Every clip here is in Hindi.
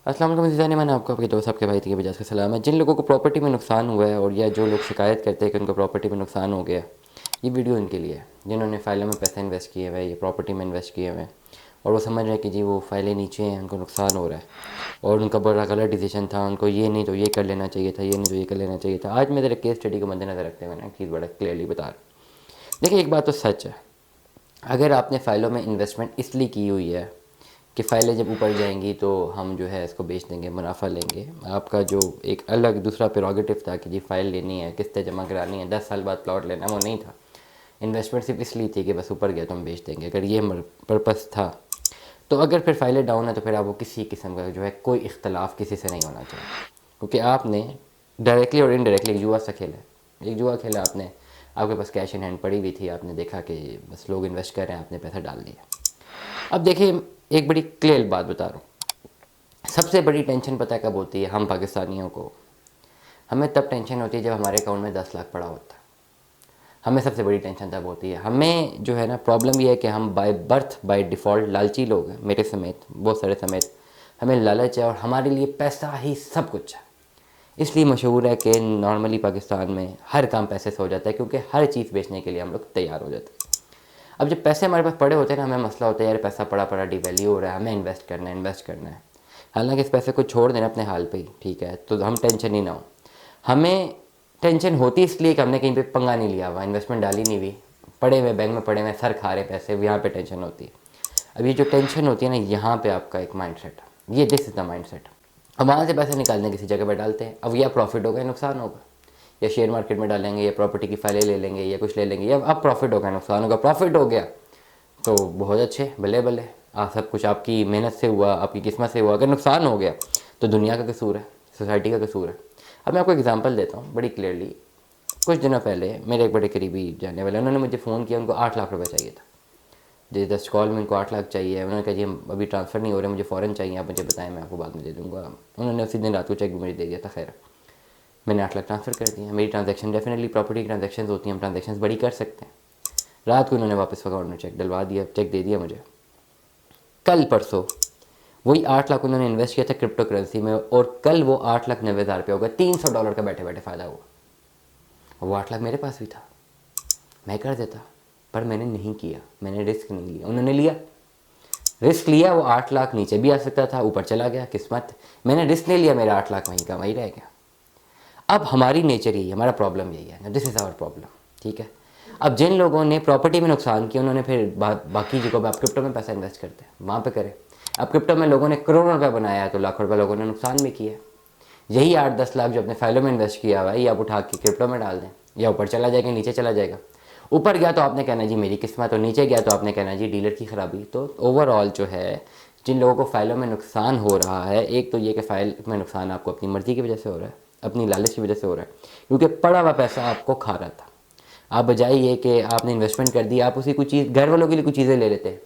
अस्सलाम वालेकुम ज़ीज़ानी, मैंने आपको आपके दोस्त आपके भाई की वजह से सलाम है। जिन लोगों को प्रॉपर्टी में नुकसान हुआ है और या जो लोग शिकायत करते हैं कि उनको प्रॉपर्टी में नुकसान हो गया, ये वीडियो उनके लिए है। जिन्होंने फ़ाइलों में पैसे इन्वेस्ट किए हुए हैं या प्रॉपर्टी में इन्वेस्ट किए हुए हैं और वो समझ रहे हैं कि जी वो फ़ाइलें नीचे हैं, उनको नुकसान हो रहा है और उनका बड़ा गलत डिसीजन था, उनको ये नहीं तो ये कर लेना चाहिए था, ये नहीं तो ये कर लेना चाहिए था। आज मैं ज़रा केस स्टडी को मद्देनज़र रखते हुए ना एक चीज़ बड़ा क्लियरली बता रहा हूँ। देखिए, एक बात तो सच है, अगर आपने फ़ाइलों में इन्वेस्टमेंट इसलिए की हुई है कि फ़ाइलें जब ऊपर जाएंगी तो हम जो है इसको बेच देंगे, मुनाफा लेंगे। आपका जो एक अलग दूसरा प्रेरोगेटिव था कि जी फ़ाइल लेनी है, किस्तें जमा करानी है, 10 साल बाद प्लॉट लेना है, वो नहीं था। इन्वेस्टमेंट सिर्फ इसलिए थी कि बस ऊपर गया तो हम बेच देंगे। अगर ये पर्पस था तो अगर फिर फ़ाइलें डाउन है तो फिर आपको किसी किस्म का जो है कोई इख्तलाफ किसी से नहीं होना चाहिए, क्योंकि आपने डायरेक्टली और इनडायरेक्टली एक जुआ सा खेला है। एक जुआ खेला आपने, आपके पास कैश इन हैंड पड़ी हुई थी, आपने देखा कि बस लोग इन्वेस्ट कर रहे हैं, आपने पैसा डाल दिया। अब देखिए, एक बड़ी क्लियर बात बता रहा हूँ। सबसे बड़ी टेंशन पता है कब होती है हम पाकिस्तानियों को? हमें तब टेंशन होती है जब हमारे अकाउंट में 10 लाख पड़ा होता है। हमें सबसे बड़ी टेंशन तब होती है। हमें जो है ना, प्रॉब्लम ये है कि हम बाय बर्थ बाय डिफ़ॉल्ट लालची लोग हैं, मेरे समेत, बहुत सारे समेत। हमें लालच है और हमारे लिए पैसा ही सब कुछ है। इसलिए मशहूर है कि नॉर्मली पाकिस्तान में हर काम पैसे से हो जाता है, क्योंकि हर चीज़ बेचने के लिए हम लोग तैयार हो जाते हैं। अब जब पैसे हमारे पास पड़े होते हैं ना, हमें मसला होता है यार पैसा पड़ा पड़ा डिवैल्यू हो रहा है, हमें इन्वेस्ट करना है, इन्वेस्ट करना है। हालांकि इस पैसे को छोड़ देना अपने हाल पे ही, ठीक है, तो हम टेंशन ही ना हो। हमें टेंशन होती इसलिए कि हमने कहीं पे पंगा नहीं लिया हुआ, इन्वेस्टमेंट डाली नहीं हुई, पड़े हुए बैंक में पड़े हुए सर खा रहे पैसे, यहाँ पे टेंशन होती है। अब ये जो टेंशन होती है ना, यहाँ पे आपका एक माइंड सेट है, ये this is the mind set. अब वहाँ से पैसे निकालने किसी जगह पर डालते हैं, अब या प्रॉफिट होगा या नुकसान होगा, या शेयर मार्केट में डालेंगे या प्रॉपर्टी की फाइलें ले लेंगे या कुछ ले लेंगे, या अब प्रॉफिट होगा नुकसान होगा। प्रॉफिट हो गया तो बहुत अच्छे, भले भले सब कुछ आपकी मेहनत से हुआ, आपकी किस्मत से हुआ। अगर नुकसान हो गया तो दुनिया का कसूर है, सोसाइटी का कसूर है। अब मैं आपको एग्जांपल देता हूँ बड़ी क्लियरली। कुछ दिनों पहले मेरे एक बड़े करीबी जानने वाले, उन्होंने मुझे फ़ोन किया, उनको 8 लाख रुपए चाहिए था। जी 10 कॉल में उनको 8 लाख चाहिए। उन्होंने कहा जी हम अभी ट्रांसफ़र नहीं हो रहे, मुझे फ़ौरन चाहिए, आप मुझे बताएं, मैं आपको बाद में दे दूँगा। उन्होंने उसी दिन रात को चेक भी मुझे दे दिया था। खैर, मैंने 8 लाख ट्रांसफ़र कर दिया। मेरी ट्रांजैक्शन डेफिनेटली प्रॉपर्टी की ट्रांजैक्शन होती हैं, हम ट्रांजैक्शन बड़ी कर सकते हैं। रात को उन्होंने वापस अकाउंट में चेक डलवा दिया, चेक दे दिया मुझे। कल परसों वही 8 लाख उन्होंने इन्वेस्ट किया था क्रिप्टो करेंसी में, और कल वो 8,90,000 रुपये हो गया। $300 का बैठे बैठे फ़ायदा हुआ। वो 8 लाख मेरे पास भी था, मैं कर देता, पर मैंने नहीं किया, मैंने रिस्क नहीं लिया। उन्होंने लिया, रिस्क लिया, वो 8 लाख नीचे भी आ सकता था, ऊपर चला गया, किस्मत। मैंने रिस्क नहीं लिया, मेरा 8 लाख वहीं का वहीं रह गया। अब हमारी नेचर यही है, हमारा प्रॉब्लम यही है, दिस इज़ आवर प्रॉब्लम, ठीक है। अब जिन लोगों ने प्रॉपर्टी में नुकसान किया, उन्होंने फिर बाकी जगहों पर, आप क्रिप्टो में पैसा इन्वेस्ट करते हैं, वहाँ पे करें। अब क्रिप्टो में लोगों ने करोड़ों रुपये बनाया है तो लाखों रुपये लोगों ने नुकसान भी किया। यही 8-10 लाख जो अपने फाइलों में इन्वेस्ट किया हुआ है, ये आप उठा के क्रिप्टो में डाल दें, या ऊपर चला जाएगा नीचे चला जाएगा। ऊपर गया तो आपने कहना जी मेरी किस्मत, और नीचे गया तो आपने कहना जी डीलर की ख़राबी। तो ओवरऑल जो है, जिन लोगों को फ़ाइलों में नुकसान हो रहा है, एक तो ये कि फ़ाइल में नुकसान आपको अपनी मर्ज़ी की वजह से हो रहा है, अपनी लालच की वजह से हो रहा है, क्योंकि पड़ा हुआ पैसा आपको खा रहा था। आप बजाय ये कि आपने इन्वेस्टमेंट कर दी, आप उसी कुछ चीज़, घर वालों के लिए कुछ चीज़ें ले लेते,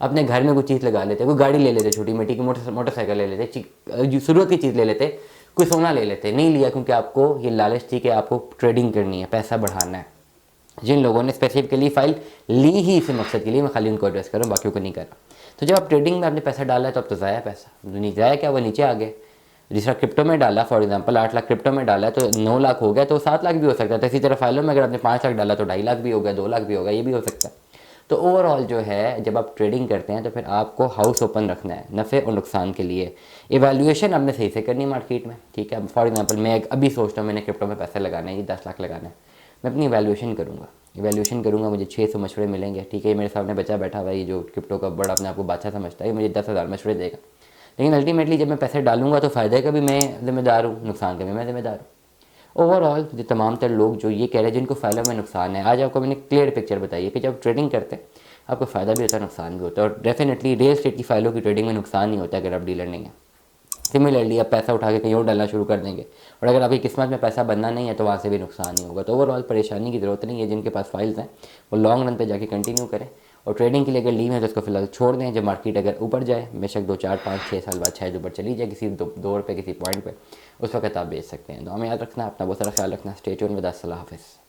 अपने घर में कुछ चीज़ लगा लेते, कोई गाड़ी ले लेते, छोटी मोटी की मोटरसाइकिल ले लेते, ज़रूरत की चीज़ ले लेते, कोई सोना ले लेते। नहीं लिया क्योंकि आपको ये लालच थी कि आपको ट्रेडिंग करनी है, पैसा बढ़ाना है। जिन लोगों ने स्पेसिफिकली फ़ाइल ली ही इस मकसद के लिए, मैं खाली उनको एड्रेस कर रहा हूँ, बाकियों को नहीं कर रहा। तो जब आप ट्रेडिंग में आपने पैसा डाला है तो अब तो ज़ाया पैसा, नहीं ज़ाया क्या, वो नीचे आ गए। जिस तरह क्रिप्टो में डाला, फॉर एग्जांपल 8 लाख क्रिप्टो में डाला तो 9 लाख हो गया, तो 7 लाख भी हो सकता था। इसी तरह फाइलों में अगर आपने 5 लाख डाला तो 2.5 लाख भी हो गया, 2 लाख भी होगा, ये भी हो सकता है। तो ओवरऑल जो है, जब आप ट्रेडिंग करते हैं तो फिर आपको हाउस ओपन रखना है नफ़े और नुकसान के लिए। इवैल्यूएशन आपने सही से करनी है मार्केट में, ठीक है। फॉर एग्जांपल मैं अभी सोचता हूँ मैंने क्रिप्टो में पैसा लगाना है, 10 लाख लगाना है, मैं अपनी इवैल्यूएशन करूँगा, मुझे 600 मशवरे मिलेंगे, ठीक है। मेरे सामने बच्चा बैठा हुआ है, ये जो क्रिप्टो का बड़ा अपने आप को बादशाह समझता है, मुझे 10,000 मशवरे देगा। लेकिन अल्टीमेटली जब मैं पैसे डालूंगा तो फ़ायदे का भी मैं ज़िम्मेदार हूँ, नुकसान का भी मैं ज़िम्मेदार हूँ। ओवरऑल जो तमाम तर लोग जो ये कह रहे हैं जिनको फ़ायदा में नुकसान है, आज आपको मैंने क्लियर पिक्चर बताई है कि जब ट्रेडिंग करते हैं आपको फ़ायदा भी होता है, नुकसान भी होता है। और डेफिनेटली रियल एस्टेट की फाइलों की ट्रेडिंग में नुकसान नहीं होता अगर आप डीलर नहीं है। सिमिलरली आप पैसा उठा के कहीं और डालना शुरू कर देंगे, और अगर आपकी किस्मत में पैसा बनना नहीं है तो वहाँ से भी नुकसान ही होगा। तो ओवरऑल परेशानी की ज़रूरत नहीं है। जिनके पास फाइल्स हैं वो लॉन्ग रन पे जाके कंटिन्यू करें, और ट्रेडिंग के लिए अगर लीव है तो उसको फिलहाल छोड़ दें। जब मार्केट अगर ऊपर जाए, बेशक 2-4-5-6 साल बाद शायद ऊपर चली जाए किसी दौर पे, किसी पॉइंट पे, उस वक्त आप बेच सकते हैं। तो हमें याद रखना, अपना बहुत सारा ख्याल रखना। Stay tuned with us. अल्लाह हाफ़िज़।